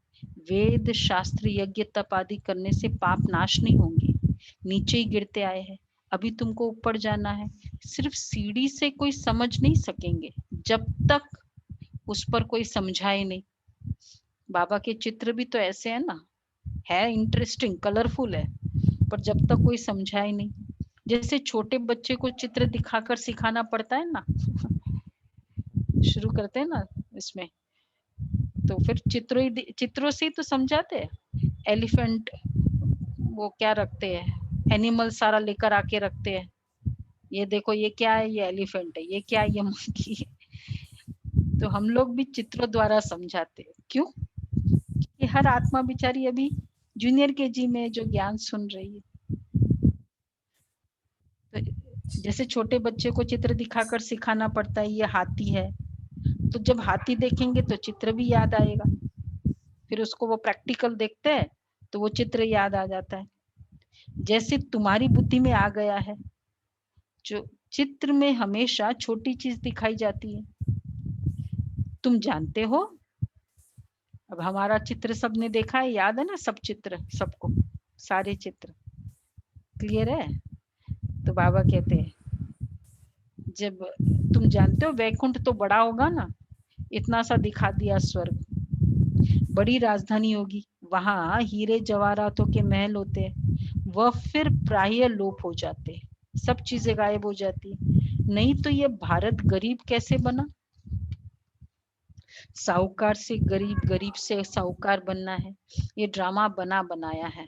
वेद शास्त्र यज्ञ तप आदि करने से पाप नाश नहीं होंगे, नीचे ही गिरते आए हैं। अभी तुमको ऊपर जाना है। सिर्फ सीढ़ी से कोई समझ नहीं सकेंगे जब तक उस पर कोई समझाए नहीं। बाबा के चित्र भी तो ऐसे है ना, है इंटरेस्टिंग, कलरफुल है, पर जब तक कोई समझाए नहीं। जैसे छोटे बच्चे को चित्र दिखाकर सिखाना पड़ता है ना, शुरू करते हैं ना इसमें, तो फिर चित्रों से ही तो समझाते हैं। एलिफेंट वो क्या रखते हैं, एनिमल सारा लेकर आके रखते हैं। ये देखो ये क्या है, ये एलिफेंट है, ये क्या है, ये मंकी है। तो हम लोग भी चित्रों द्वारा समझाते हैं। क्यों? कि हर आत्मा बेचारी अभी जूनियर केजी में जो ज्ञान सुन रही है। तो जैसे छोटे बच्चे को चित्र दिखाकर सिखाना पड़ता है, ये हाथी है, तो जब हाथी देखेंगे तो चित्र भी याद आएगा। फिर उसको वो प्रैक्टिकल देखते हैं तो वो चित्र याद आ जाता है। जैसे तुम्हारी बुद्धि में आ गया है, जो चित्र में हमेशा छोटी चीज दिखाई जाती है, तुम जानते हो। अब हमारा चित्र सबने देखा है, याद है ना सब चित्र, सबको सारे चित्र क्लियर है। तो बाबा कहते हैं जब तुम जानते हो वैकुंठ तो बड़ा होगा ना, इतना सा दिखा दिया स्वर्ग, बड़ी राजधानी होगी, वहां हीरे जवाहरातों के महल होते हैं, वह फिर प्राय लोप हो जाते हैं, सब चीजें गायब हो जाती है। नहीं तो ये भारत गरीब कैसे बना? साहूकार से गरीब, गरीब से साहूकार बनना है, ये ड्रामा बना बनाया है।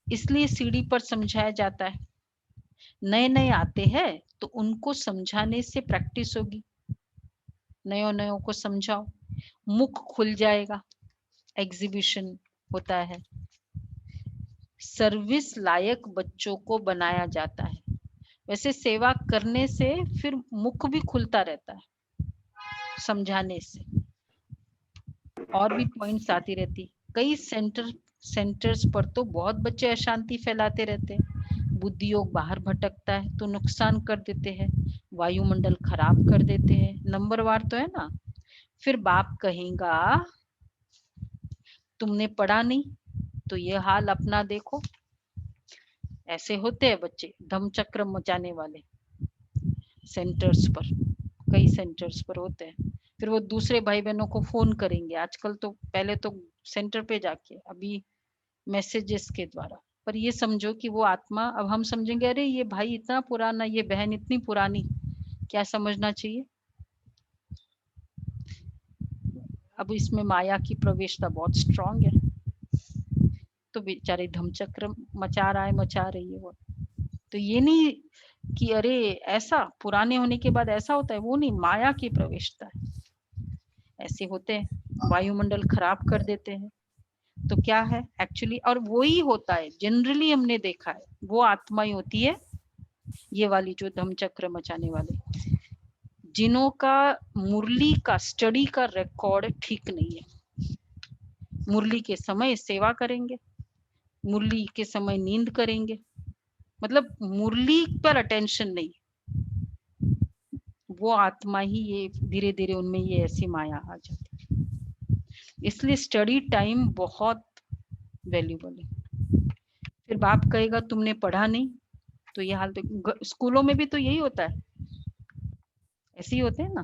इसलिए सीढ़ी पर समझाया जाता है। नए नए आते हैं तो उनको समझाने से प्रैक्टिस होगी। नयो नयो को समझाओ, मुख खुल जाएगा। एग्जीबिशन होता है, सर्विस लायक बच्चों को बनाया जाता है। वैसे सेवा करने से फिर मुख भी खुलता रहता है, समझाने से और भी पॉइंट्स आती रहती। कई सेंटर्स पर तो बहुत बच्चे अशांति फैलाते रहते हैं। बुद्धि योग बाहर भटकता है तो नुकसान कर देते हैं, वायुमंडल खराब कर देते हैं, नंबरवार तो है ना। फिर बाप कहेगा तुमने पढ़ा नहीं, तो ये हाल अपना देखो। ऐसे होते हैं बच्चे धम्मचक्र मचाने वाले सेंटर्स पर, कई सेंटर्स पर होते हैं। फिर वो दूसरे भाई बहनों को फोन करेंगे आजकल तो, पहले तो सेंटर पे जाके, अभी मैसेजेस के द्वारा। पर ये समझो कि वो आत्मा, अब हम समझेंगे अरे ये भाई इतना पुराना, ये बहन इतनी पुरानी, क्या समझना चाहिए। अब इसमें माया की प्रवेशता बहुत स्ट्रांग है, तो बेचारे धम्मचक्र मचा रही है वो। तो ये नहीं कि अरे ऐसा पुराने होने के बाद ऐसा होता है, वो नहीं, माया की प्रवेशता है। ऐसे होते हैं, वायुमंडल खराब कर देते हैं। तो क्या है एक्चुअली, और वो ही होता है जनरली, हमने देखा है वो आत्मा ही होती है, ये वाली जो धम्मचक्र मचाने वाले, जिनों का मुरली का स्टडी का रिकॉर्ड ठीक नहीं है। मुरली के समय सेवा करेंगे, मुरली के समय नींद करेंगे, मतलब मुरली पर अटेंशन नहीं, वो आत्मा ही ये धीरे धीरे उनमें ये ऐसी माया आ जाती है। इसलिए स्टडी टाइम बहुत वैल्यूबल है। फिर बाप कहेगा तुमने पढ़ा नहीं, तो ये हाल तो स्कूलों में भी तो यही होता है, ऐसे ही होते हैं ना।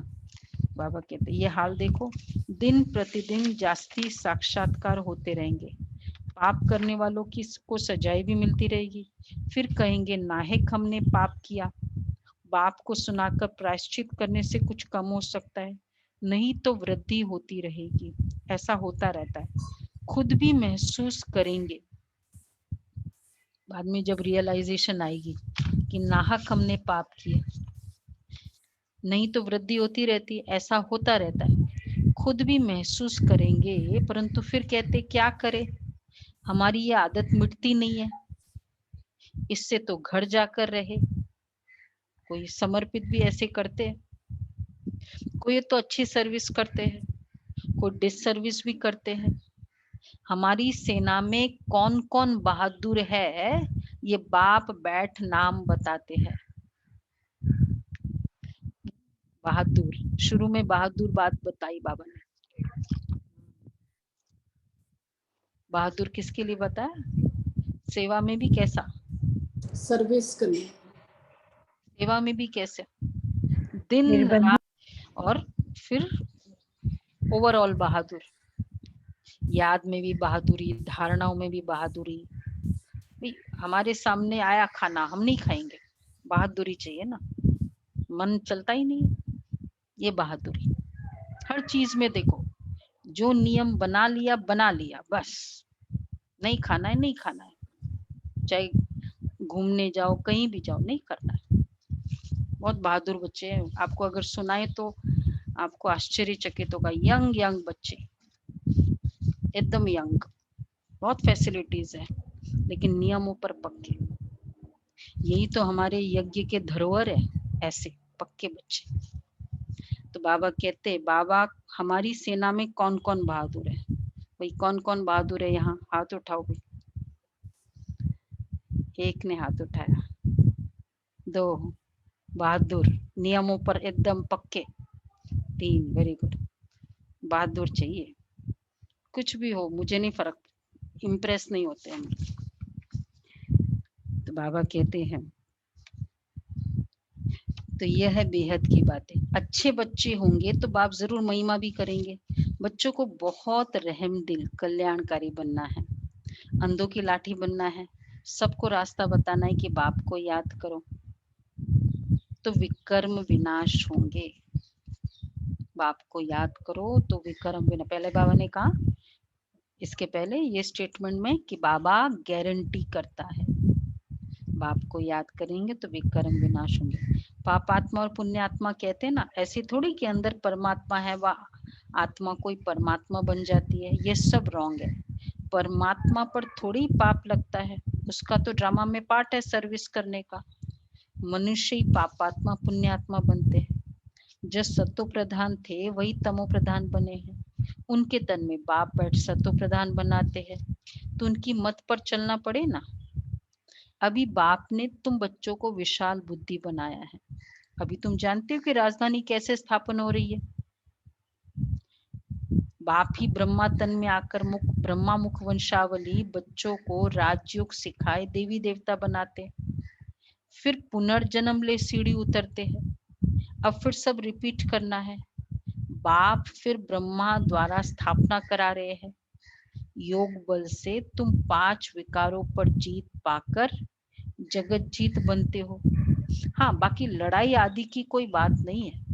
बाबा कहते ये हाल देखो, दिन प्रतिदिन जास्ती साक्षात्कार होते रहेंगे, पाप करने वालों की को सजाएं भी मिलती रहेगी। फिर कहेंगे नाहक हमने पाप किया। बाप को सुनाकर प्रायश्चित करने से कुछ कम हो सकता है? नहीं तो वृद्धि होती रहेगी। ऐसा होता रहता है। खुद भी महसूस करेंगे बाद में जब रियलाइजेशन आएगी कि नाहक हमने पाप किया, नहीं तो वृद्धि होती रहती है। ऐसा होता रहता है। खुद भी महसूस करेंगे, परंतु फिर कहते क्या करें, हमारी ये आदत मिटती नहीं है। इससे तो घर जाकर रहे। कोई समर्पित भी ऐसे करते हैं, कोई तो अच्छी सर्विस करते हैं, कोई डिससर्विस भी करते हैं। हमारी सेना में कौन कौन बहादुर है, ये बाप बैठ नाम बताते हैं। बहादुर, शुरू में बहादुर बात बताई बाबा ने। बहादुर किसके लिए बताया? सेवा में भी कैसा, सर्विस करनी। सेवा में भी कैसे, दिन रात, और फिर ओवरऑल बहादुर, याद में भी बहादुरी, धारणाओं में भी बहादुरी। हमारे सामने आया खाना, हम नहीं खाएंगे, बहादुरी चाहिए ना, मन चलता ही नहीं, ये बहादुरी। हर चीज में देखो, जो नियम बना लिया, बस नहीं खाना है, नहीं खाना है। चाहे घूमने जाओ, कहीं भी जाओ, नहीं करना है। बहुत बहादुर बच्चे हैं। आपको अगर सुनाए तो आपको आश्चर्यचकित होगा। यंग यंग बच्चे, एकदम यंग, बहुत फैसिलिटीज है, लेकिन नियमों पर पक्के। यही तो हमारे यज्ञ के धरोहर है, ऐसे पक्के बच्चे। तो बाबा कहते, बाबा हमारी सेना में कौन कौन बहादुर है? भाई कौन कौन बहादुर है यहाँ? हाथ उठाओ भाई। एक ने हाथ उठाया, 2 बहादुर, नियमों पर एकदम पक्के, 3 वेरी गुड। बहादुर चाहिए, कुछ भी हो मुझे नहीं फर्क, इम्प्रेस नहीं होते हम। तो बाबा कहते हैं, तो यह है बेहद की बातें। अच्छे बच्चे होंगे तो बाप जरूर महिमा भी करेंगे। बच्चों को बहुत रहम दिल, कल्याणकारी बनना है, अंधों की लाठी बनना है, सबको रास्ता बताना है कि बाप को याद करो तो विकर्म विनाश होंगे। बाप को याद करो तो विकर्म विनाश। पहले बाबा ने कहा, इसके पहले ये स्टेटमेंट में, कि बाबा गारंटी करता है, बाप को याद करेंगे तो विकर्म विनाश होंगे। पापात्मा और पुण्यात्मा कहते हैं ना, ऐसी थोड़ी कि अंदर परमात्मा है, वह आत्मा कोई परमात्मा बन जाती है, ये सब रॉन्ग है। परमात्मा पर थोड़ी पाप लगता है, उसका तो ड्रामा में पार्ट है सर्विस करने का। मनुष्य ही पापात्मा पुण्यात्मा बनते हैं। जो सत्व प्रधान थे वही तमो प्रधान बने हैं। उनके तन में बाप बैठ सत्व प्रधान बनाते हैं, तो उनकी मत पर चलना पड़े ना। अभी बाप ने तुम बच्चों को विशाल बुद्धि बनाया है। अभी तुम जानते हो कि राजधानी कैसे स्थापन हो रही है। बाप ही ब्रह्मा तन में आकर ब्रह्मा मुख वंशावली बच्चों को राजयोग सिखाए देवी देवता बनाते, फिर पुनर्जन्म ले सीढ़ी उतरते हैं। अब फिर सब रिपीट करना है। बाप फिर ब्रह्मा द्वारा स्थापना करा रहे हैं। योग बल से तुम 5 विकारों पर जीत पाकर जगत जीत बनते हो। हाँ, बाकी लड़ाई आदि की कोई बात नहीं है।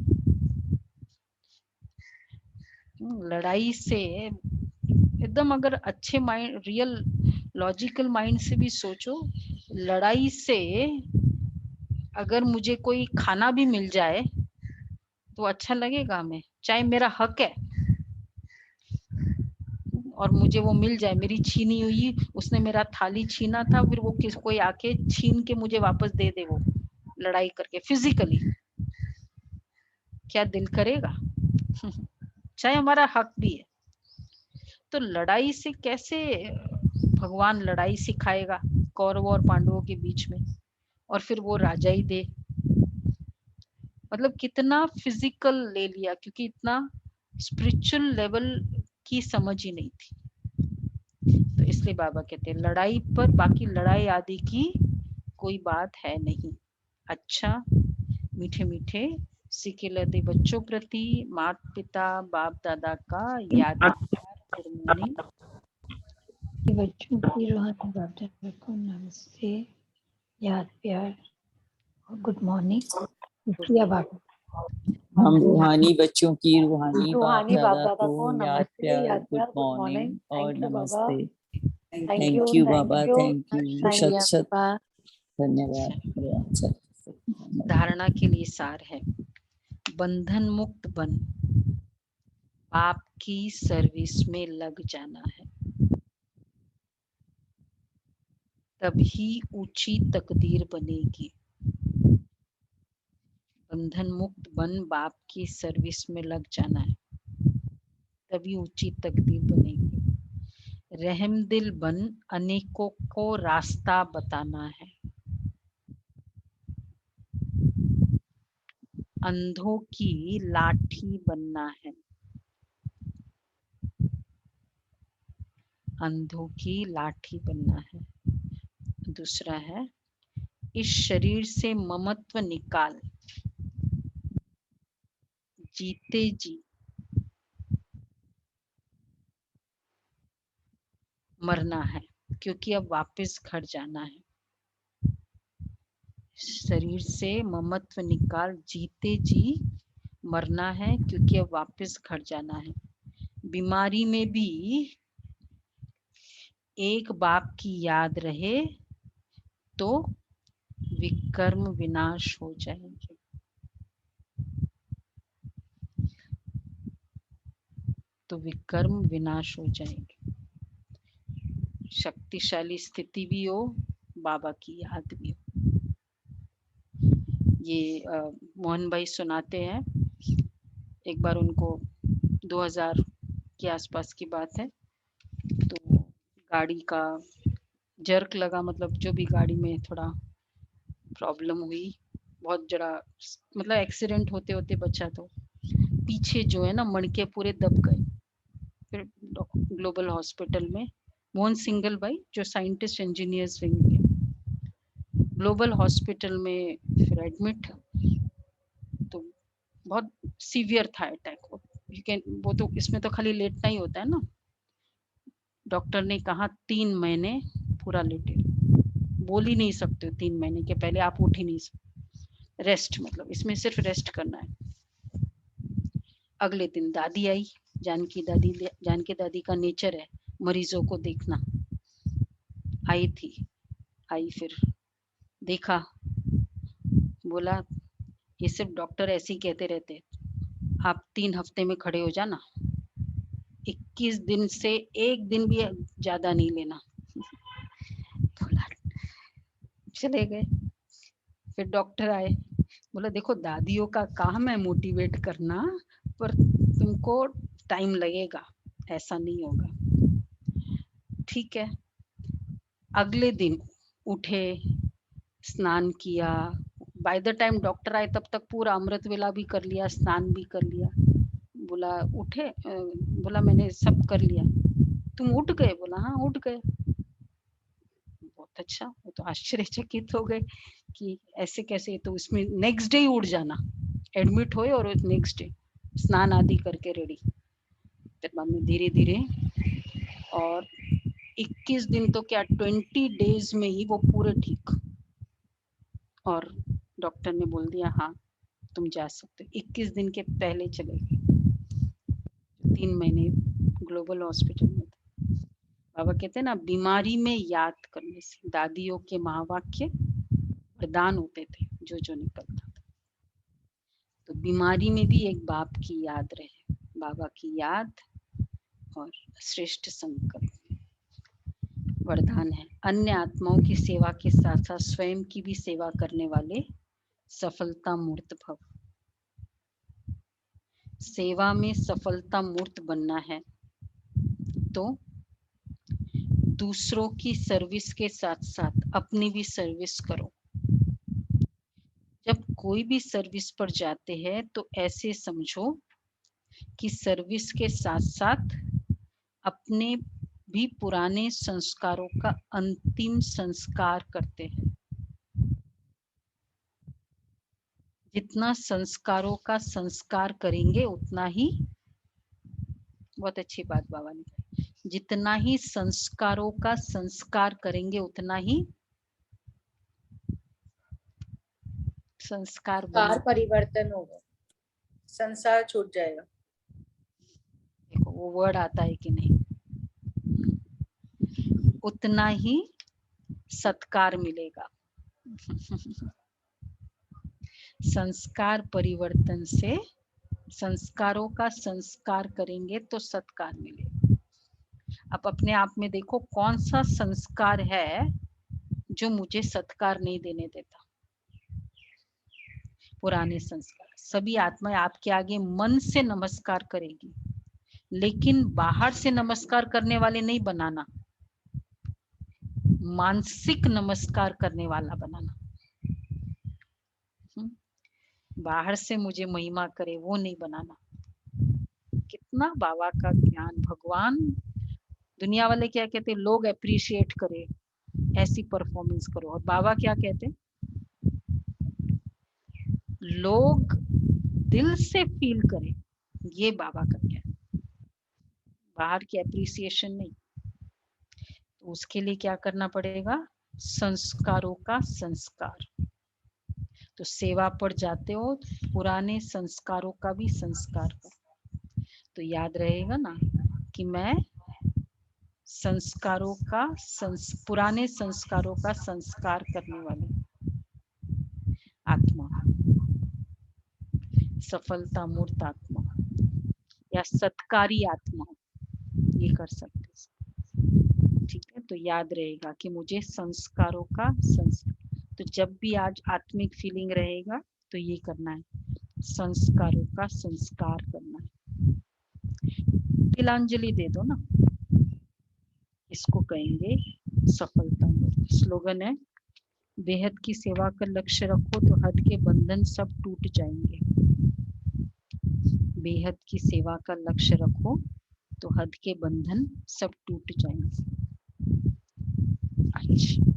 लड़ाई से एकदम, अगर अच्छे माइंड, रियल लॉजिकल माइंड से भी सोचो, लड़ाई से अगर मुझे कोई खाना भी मिल जाए तो अच्छा लगेगा हमें, चाहे मेरा हक है और मुझे वो मिल जाए, मेरी छीनी हुई, उसने मेरा थाली छीना था, फिर वो कोई आके छीन के मुझे वापस दे दे, वो लड़ाई करके फिजिकली, क्या दिल करेगा? चाहे हमारा हक भी है। तो लड़ाई से कैसे भगवान लड़ाई सिखाएगा कौरवों और पांडवों के बीच में, और फिर वो राजा ही दे? मतलब कितना फिजिकल ले लिया, क्योंकि इतना स्पिरिचुअल लेवल की समझ ही नहीं थी। तो इसलिए बाबा कहते हैं लड़ाई पर, बाकी लड़ाई आदि की कोई बात है नहीं। अच्छा, मीठे मीठे सीखे लेते बच्चों प्रति माता पिता बाप दादा का याद, बच्चों की रूहानी बातें को नमस्ते, याद प्यार और गुड मॉर्निंग। शुक्रिया बाबा। हम रूहानी बच्चों की रूहानी बाप रूहानी बाप दादा दादा को को याद नमस्ते, प्यार याद गुड प्यार, गुड मॉर्निंग मॉर्निंग। और थैंक यू बाबा। नमस्ते। Thank you, thank you Baba, thank you, thank you, सत धन्यवाद सत बाबा। धन्यवाद। धारणा के लिए सार है, बंधन मुक्त बन बाप की सर्विस में लग जाना है, तभी ऊंची तकदीर बनेगी। बंधन मुक्त बन बाप की सर्विस में लग जाना है, तभी ऊंची तकदीर बनेगी। रहम दिल बन अनेकों को रास्ता बताना है, अंधों की लाठी बनना है, अंधों की लाठी बनना है। दूसरा है, इस शरीर से ममत्व निकाल, जीते जी मरना है, क्योंकि अब वापस घर जाना है। शरीर से ममत्व निकाल, जीते जी मरना है, क्योंकि अब वापस घर जाना है। बीमारी में भी एक बाप की याद रहे तो विकर्म विनाश हो जाएंगे। तो विकर्म विनाश हो जाएंगे। शक्तिशाली स्थिति भी हो, बाबा की याद भी हो। ये मोहन भाई सुनाते हैं, एक बार उनको 2000 के आसपास की बात है, तो गाड़ी का जर्क लगा, मतलब जो भी गाड़ी में थोड़ा प्रॉब्लम हुई, बहुत जरा मतलब एक्सीडेंट होते होते बचा, तो पीछे जो है ना मणके पूरे दब गए। फिर ग्लोबल हॉस्पिटल में मोहन सिंगल भाई जो साइंटिस्ट इंजीनियर्स विंग के, ग्लोबल हॉस्पिटल में फिर एडमिट, तो बहुत सीवियर था अटैक। वो तो इसमें तो खाली लेटना ही होता है ना। डॉक्टर ने कहा 3 महीने पूरा लेटे, बोल ही नहीं सकते 3 महीने के पहले आप उठ ही नहीं सकते। रेस्ट, मतलब इसमें सिर्फ रेस्ट करना है। अगले दिन दादी आई, जानकी दादी का नेचर है मरीजों को देखना। आई थी, आई फिर देखा, बोला ये सिर्फ डॉक्टर ऐसे ही कहते रहते, आप 3 हफ्ते में खड़े हो जाना, 21 दिन से एक दिन भी ज्यादा नहीं लेना। बोला चले गए। फिर डॉक्टर आए, बोला देखो दादियों का काम है मोटिवेट करना, पर तुमको टाइम लगेगा, ऐसा नहीं होगा। ठीक है। अगले दिन उठे, स्नान किया, बाय द टाइम डॉक्टर आए तब तक पूरा अमृत वेला भी कर लिया, स्नान भी कर लिया। बोला उठे, बोला मैंने सब कर लिया। तुम उठ गए? बोला हाँ उठ गए। बहुत अच्छा, वो तो आश्चर्यचकित हो गए कि ऐसे कैसे, तो उसमें नेक्स्ट डे ही उठ जाना, एडमिट हुए और नेक्स्ट डे स्नान आदि करके रेडी। फिर बाद में धीरे धीरे, और 21 दिन तो क्या 20 डेज में ही वो पूरे ठीक, और डॉक्टर ने बोल दिया हाँ तुम जा सकते हो। 21 दिन के पहले चले गए, 3 महीने ग्लोबल हॉस्पिटल में थे। बाबा कहते हैं ना, बीमारी में याद करने से दादियों के महावाक्य वरदान होते थे, जो जो निकलता था। तो बीमारी में भी एक बाप की याद रहे, बाबा की याद और श्रेष्ठ संकल्प वरदान है। अन्य आत्माओं की सेवा के साथ साथ स्वयं की भी सेवा करने वाले सफलता मूर्त भव। सेवा में सफलता मूर्त बनना है तो दूसरों की सर्विस के साथ साथ अपनी भी सर्विस करो। जब कोई भी सर्विस पर जाते हैं तो ऐसे समझो कि सर्विस के साथ साथ अपने भी पुराने संस्कारों का अंतिम संस्कार करते हैं। जितना संस्कारों का संस्कार करेंगे उतना ही, बहुत अच्छी बात बाबा ने कही, जितना ही संस्कारों का संस्कार करेंगे उतना ही संस्कार कार परिवर्तन होगा, संसार छूट जाएगा। देखो वो वर्ड आता है कि नहीं, उतना ही सत्कार मिलेगा। संस्कार परिवर्तन से संस्कारों का संस्कार करेंगे तो सत्कार मिलेगा। अब अपने आप में देखो कौन सा संस्कार है जो मुझे सत्कार नहीं देने देता। पुराने संस्कार। सभी आत्माएं आपके आगे मन से नमस्कार करेगी, लेकिन बाहर से नमस्कार करने वाले नहीं बनाना, मानसिक नमस्कार करने वाला बनाना। बाहर से मुझे महिमा करे वो नहीं बनाना। कितना बाबा का ज्ञान। भगवान, दुनिया वाले क्या कहते, लोग अप्रिशिएट करे, ऐसी परफॉर्मेंस करो। और बाबा क्या कहते, लोग दिल से फील करें, ये बाबा का ज्ञान। बाहर की अप्रिसिएशन नहीं। तो उसके लिए क्या करना पड़ेगा, संस्कारों का संस्कार। तो सेवा पर जाते हो, पुराने संस्कारों का भी संस्कार करो। तो याद रहेगा ना कि मैं संस्कारों का पुराने संस्कारों का संस्कार करने वाली आत्मा, सफलता मूर्त आत्मा या सत्कारी आत्मा, ये कर सकते। ठीक है, तो याद रहेगा कि मुझे संस्कारों का संस्कार। तो जब भी आज आत्मिक फीलिंग रहेगा तो ये करना है, संस्कारों का संस्कार करना है। तिलांजलि दे दो ना, इसको कहेंगे सफलता मूर्त। स्लोगन है, बेहद की सेवा का लक्ष्य रखो तो हद के बंधन सब टूट जाएंगे। बेहद की सेवा का लक्ष्य रखो तो हद के बंधन सब टूट जाएंगे। अच्छा,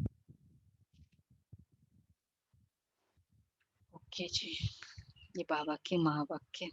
ओके जी, ये बाबा के महावाक्य।